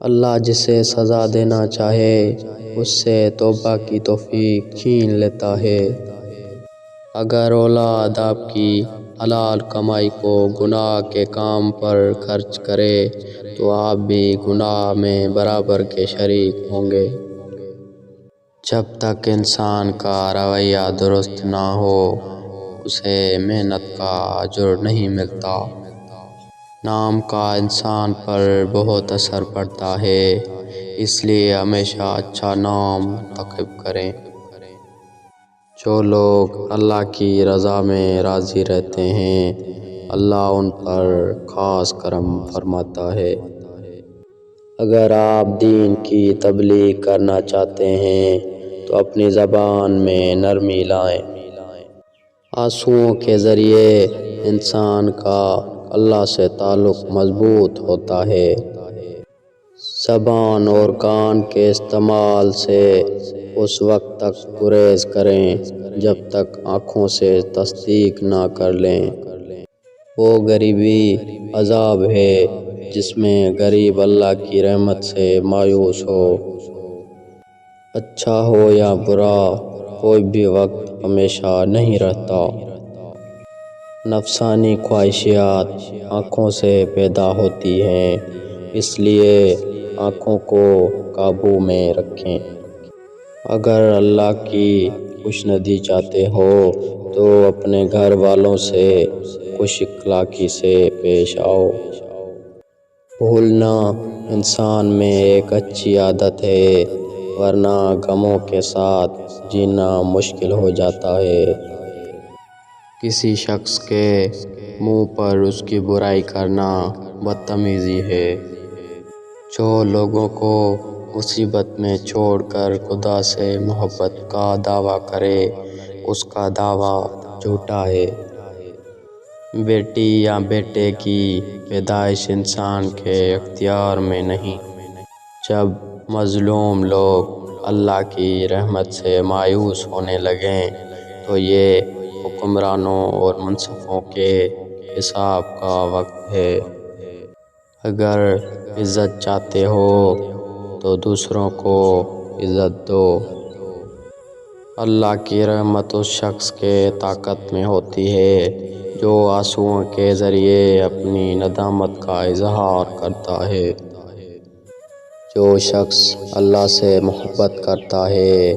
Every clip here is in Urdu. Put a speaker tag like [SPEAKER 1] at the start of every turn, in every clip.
[SPEAKER 1] اللہ جسے سزا دینا چاہے اس سے توبہ کی توفیق چھین لیتا ہے۔ اگر اولاد آپ کی حلال کمائی کو گناہ کے کام پر خرچ کرے تو آپ بھی گناہ میں برابر کے شریک ہوں گے۔ جب تک انسان کا رویہ درست نہ ہو اسے محنت کا اجر نہیں ملتا۔ نام کا انسان پر بہت اثر پڑتا ہے، اس لیے ہمیشہ اچھا نام منتخب کریں۔ جو لوگ اللہ کی رضا میں راضی رہتے ہیں اللہ ان پر خاص کرم فرماتا ہے۔ اگر آپ دین کی تبلیغ کرنا چاہتے ہیں تو اپنی زبان میں نرمی لائیں۔ آنسوؤں کے ذریعے انسان کا اللہ سے تعلق مضبوط ہوتا ہے۔ زبان اور کان کے استعمال سے اس وقت تک گریز کریں جب تک آنکھوں سے تصدیق نہ کر لیں۔ وہ غریبی عذاب ہے جس میں غریب اللہ کی رحمت سے مایوس ہو۔ اچھا ہو یا برا کوئی بھی وقت ہمیشہ نہیں رہتا۔ نفسانی خواہشات آنکھوں سے پیدا ہوتی ہیں، اس لیے آنکھوں کو قابو میں رکھیں۔ اگر اللہ کی خوشنودی چاہتے ہو تو اپنے گھر والوں سے خوش اخلاقی سے پیش آؤ۔ بھولنا انسان میں ایک اچھی عادت ہے، ورنہ غموں کے ساتھ جینا مشکل ہو جاتا ہے۔ کسی شخص کے منہ پر اس کی برائی کرنا بدتمیزی ہے۔ جو لوگوں کو مصیبت میں چھوڑ کر خدا سے محبت کا دعویٰ کرے اس کا دعویٰ جھوٹا ہے۔ بیٹی یا بیٹے کی پیدائش انسان کے اختیار میں نہیں۔ جب مظلوم لوگ اللہ کی رحمت سے مایوس ہونے لگیں تو یہ حکمرانوں اور منصفوں کے حساب کا وقت ہے۔ اگر عزت چاہتے ہو تو دوسروں کو عزت دو۔ اللہ کی رحمت اس شخص کے طاقت میں ہوتی ہے جو آنسوؤں کے ذریعے اپنی ندامت کا اظہار کرتا ہے۔ جو شخص اللہ سے محبت کرتا ہے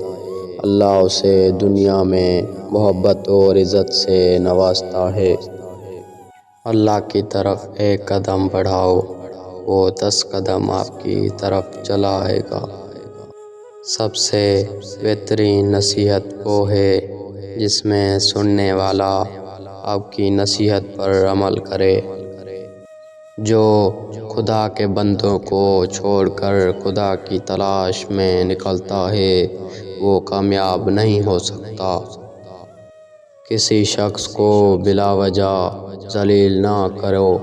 [SPEAKER 1] اللہ اسے دنیا میں محبت اور عزت سے نوازتا ہے۔ اللہ کی طرف ایک قدم بڑھاؤ وہ 10 قدم آپ کی طرف چلا آئے گا۔ سب سے بہترین نصیحت وہ ہے جس میں سننے والا آپ کی نصیحت پر عمل کرے۔ جو خدا کے بندوں کو چھوڑ کر خدا کی تلاش میں نکلتا ہے وہ کامیاب نہیں ہو سکتا۔ کسی شخص کو بلا وجہ ذلیل نہ کرو،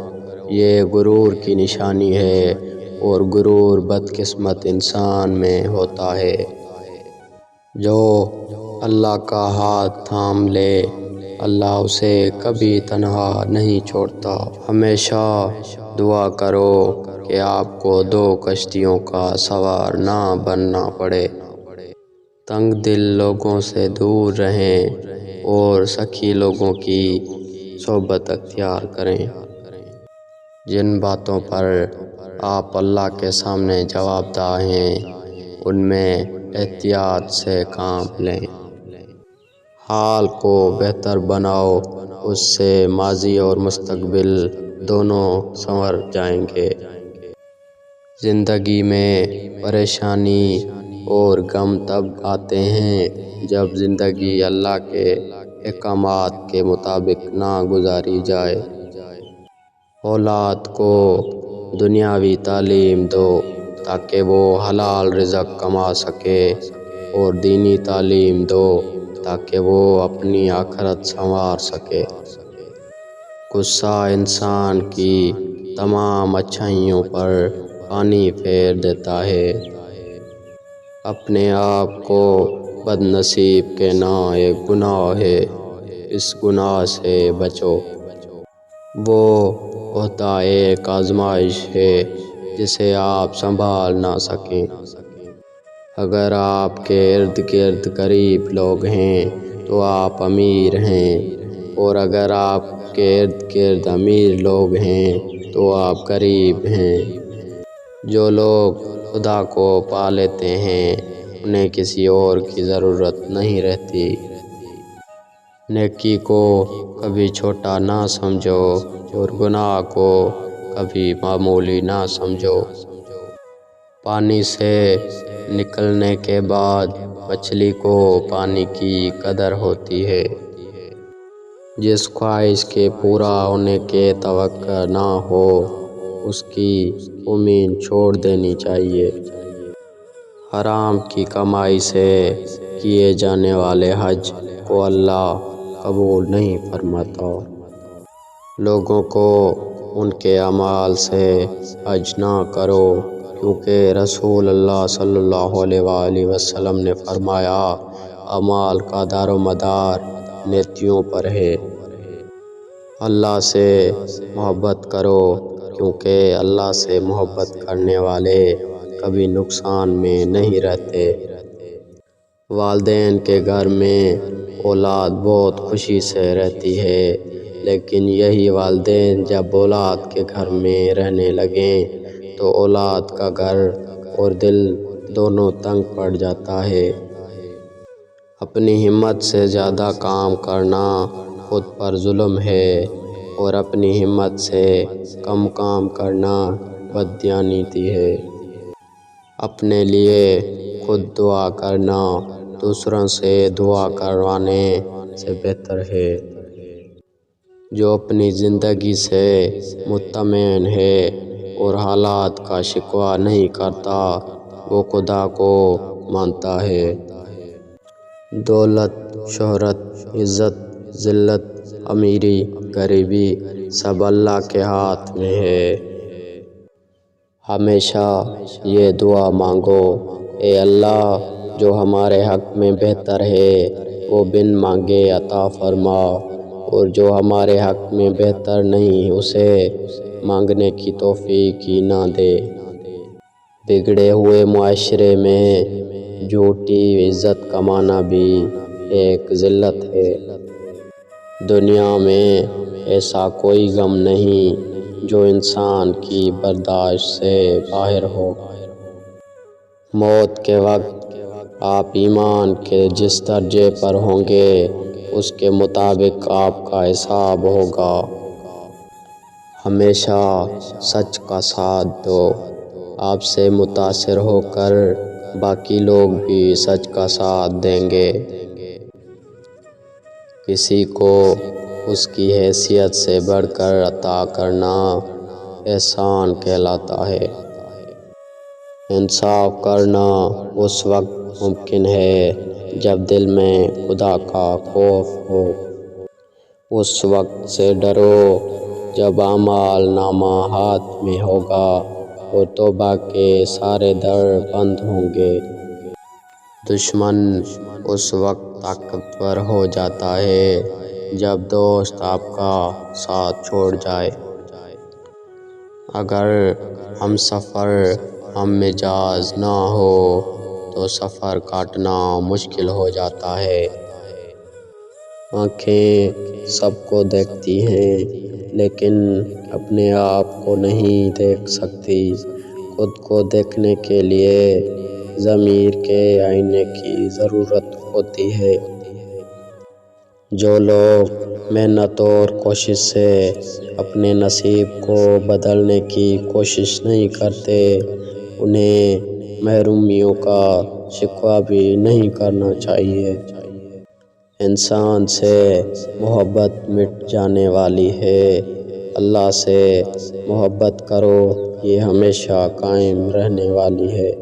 [SPEAKER 1] یہ غرور کی نشانی ہے اور غرور بدقسمت انسان میں ہوتا ہے۔ جو اللہ کا ہاتھ تھام لے اللہ اسے کبھی تنہا نہیں چھوڑتا۔ ہمیشہ دعا کرو کہ آپ کو 2 کشتیوں کا سوار نہ بننا پڑے۔ تنگ دل لوگوں سے دور رہیں اور سخی لوگوں کی صحبت اختیار کریں۔ جن باتوں پر آپ اللہ کے سامنے جواب دہ ہیں ان میں احتیاط سے کام لیں۔ حال کو بہتر بناؤ، اس سے ماضی اور مستقبل دونوں سنور جائیں گے۔ زندگی میں پریشانی اور غم تب آتے ہیں جب زندگی اللہ کے احکامات کے مطابق نہ گزاری جائے۔ اولاد کو دنیاوی تعلیم دو تاکہ وہ حلال رزق کما سکے اور دینی تعلیم دو تاکہ وہ اپنی آخرت سنوار سکے۔ غصہ انسان کی تمام اچھائیوں پر پانی پھیر دیتا ہے۔ اپنے آپ کو بد نصیب کہنا ایک گناہ ہے، اس گناہ سے بچو۔ وہ ہوتا ایک آزمائش ہے جسے آپ سنبھال نہ سکیں۔ اگر آپ کے ارد گرد غریب لوگ ہیں تو آپ امیر ہیں، اور اگر آپ کے ارد گرد امیر لوگ ہیں تو آپ غریب ہیں۔ جو لوگ خدا کو پا لیتے ہیں انہیں کسی اور کی ضرورت نہیں رہتی۔ نیکی کو کبھی چھوٹا نہ سمجھو اور گناہ کو کبھی معمولی نہ سمجھو۔ پانی سے نکلنے کے بعد مچھلی کو پانی کی قدر ہوتی ہے۔ جس خواہش کے پورا ہونے کی توقع نہ ہو اس کی امید چھوڑ دینی چاہیے۔ حرام کی کمائی سے کیے جانے والے حج کو اللہ قبول نہیں فرماتا۔ لوگوں کو ان کے اعمال سے حج نہ کرو، کیونکہ رسول اللہ صلی اللہ علیہ وآلہ وسلم نے فرمایا، اعمال کا دار و مدار نیتیوں پر ہے۔ اللہ سے محبت کرو، کیونکہ اللہ سے محبت کرنے والے کبھی نقصان میں نہیں رہتے۔ والدین کے گھر میں اولاد بہت خوشی سے رہتی ہے، لیکن یہی والدین جب اولاد کے گھر میں رہنے لگیں تو اولاد کا گھر اور دل دونوں تنگ پڑ جاتا ہے۔ اپنی ہمت سے زیادہ کام کرنا خود پر ظلم ہے، اور اپنی ہمت سے کم کام کرنا بددیانتی ہے۔ اپنے لیے خود دعا کرنا دوسروں سے دعا کروانے سے بہتر ہے۔ جو اپنی زندگی سے مطمئن ہے اور حالات کا شکوہ نہیں کرتا وہ خدا کو مانتا ہے۔ دولت، شہرت، عزت، ذلت، امیری، غریبی سب اللہ کے ہاتھ میں ہے۔ ہمیشہ یہ دعا مانگو، اے اللہ جو ہمارے حق میں بہتر ہے وہ بن مانگے عطا فرما، اور جو ہمارے حق میں بہتر نہیں اسے مانگنے کی توفیق ہی نہ دے۔ بگڑے ہوئے معاشرے میں جھوٹی عزت کمانا بھی ایک ذلت ہے۔ دنیا میں ایسا کوئی غم نہیں جو انسان کی برداشت سے باہر ہو۔ موت کے وقت آپ ایمان کے جس درجے پر ہوں گے اس کے مطابق آپ کا حساب ہوگا۔ ہمیشہ سچ کا ساتھ دو، آپ سے متاثر ہو کر باقی لوگ بھی سچ کا ساتھ دیں گے۔ کسی کو اس کی حیثیت سے بڑھ کر عطا کرنا احسان کہلاتا ہے۔ انصاف کرنا اس وقت ممکن ہے جب دل میں خدا کا خوف ہو۔ اس وقت سے ڈرو جب اعمال نامہ ہاتھ میں ہوگا اور توبہ کے سارے در بند ہوں گے۔ دشمن اس وقت طاقتور ہو جاتا ہے جب دوست آپ کا ساتھ چھوڑ جائے۔ اگر ہم سفر ہم مزاج نہ ہو تو سفر کاٹنا مشکل ہو جاتا ہے۔ آنکھیں سب کو دیکھتی ہیں لیکن اپنے آپ کو نہیں دیکھ سکتی۔ خود کو دیکھنے کے لیے ضمیر کے آئینے کی ضرورت ہوتی ہے۔ جو لوگ محنت اور کوشش سے اپنے نصیب کو بدلنے کی کوشش نہیں کرتے انہیں محرومیوں کا شکوہ بھی نہیں کرنا چاہیے۔ انسان سے محبت مٹ جانے والی ہے، اللہ سے محبت کرو یہ ہمیشہ قائم رہنے والی ہے۔